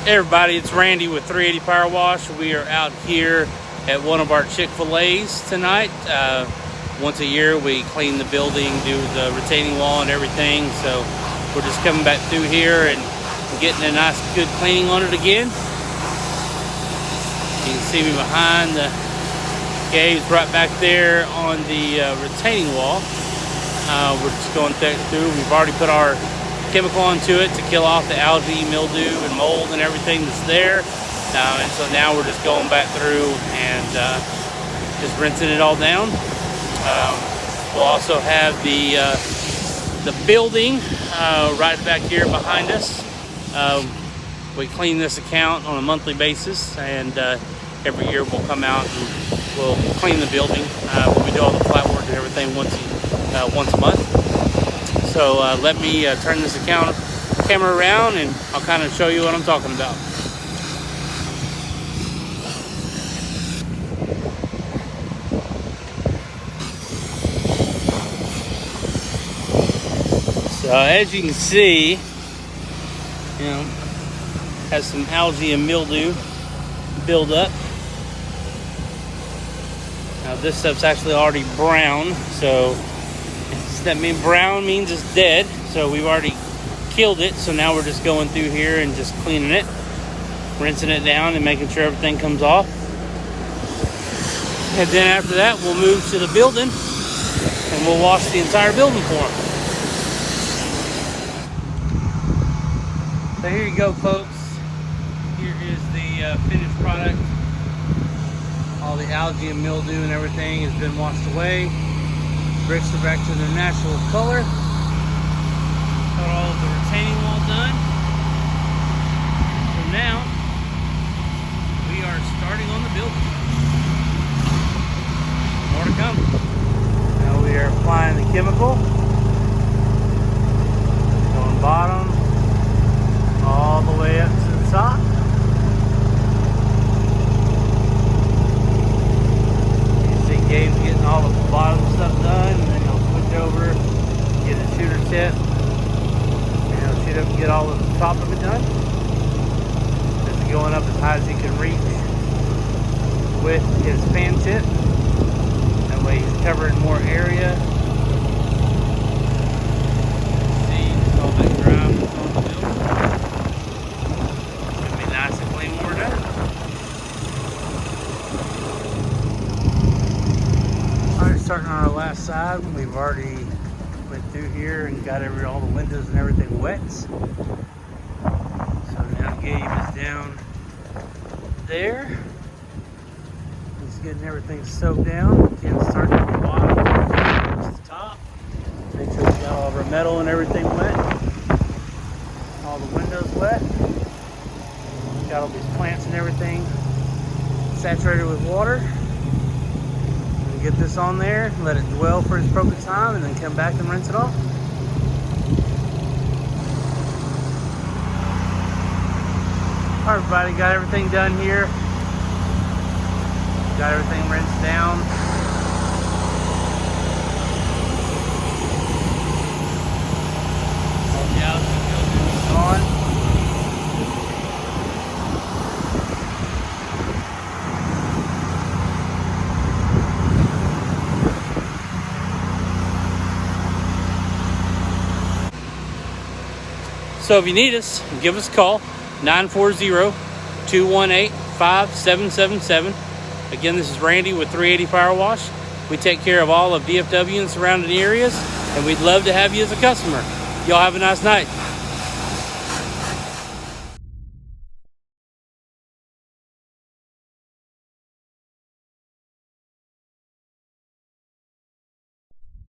Hey everybody, it's Randy with 380 Power Wash. We are out here at one of our Chick-fil-A's tonight. Once a year we clean the building, do the retaining wall and everything. So we're just coming back through here and getting a nice good cleaning on it again. You can see me behind the gates right back there on the retaining wall. We're just going through. We've already put our chemical onto it to kill off the algae, mildew, and mold and everything that's there. And so now we're just going back through and just rinsing it all down. We'll also have the building right back here behind us. We clean this account on a monthly basis, and every year we'll come out and we'll clean the building. We do all the flat work and everything once a month. So let me turn this camera around and I'll kind of show you what I'm talking about. So as you can see, has some algae and mildew build up. Now this stuff's actually already brown, so that means brown means it's dead. So we've already killed it. So now we're just going through here and just cleaning it, rinsing it down and making sure everything comes off. And then after that, we'll move to the building and we'll wash the entire building for them. So here you go, folks. Here is the finished product. All the algae and mildew and everything has been washed away. Bricks are back to their natural color. Got all of the retaining wall done. So now we are starting on the building. More to come. Now we are applying the chemical. Going bottom all the way up to the top. Gabe's getting all the bottom stuff done, and then he'll switch over, get a shooter tip, and he'll shoot up and get all of the top of it done. This is going up as high as he can reach with his fan tip. That way he's covering more area. See, it's all been dry on the building. It's going to be nice and clean when we're done. Starting on our last side, we've already went through here and got all the windows and everything wet. So now Gabe is down there. He's getting everything soaked down. Again, starting from the bottom to the top. Make sure we got all of our metal and everything wet. All the windows wet. Got all these plants and everything saturated with water. Get this on there, let it dwell for its appropriate time, and then come back and rinse it off. Alright everybody, got everything done here. Got everything rinsed down. All the algae is gone. So if you need us, give us a call, 940-218-5777. Again, this is Randy with 380 Power Wash. We take care of all of DFW and surrounding areas, and we'd love to have you as a customer. Y'all have a nice night.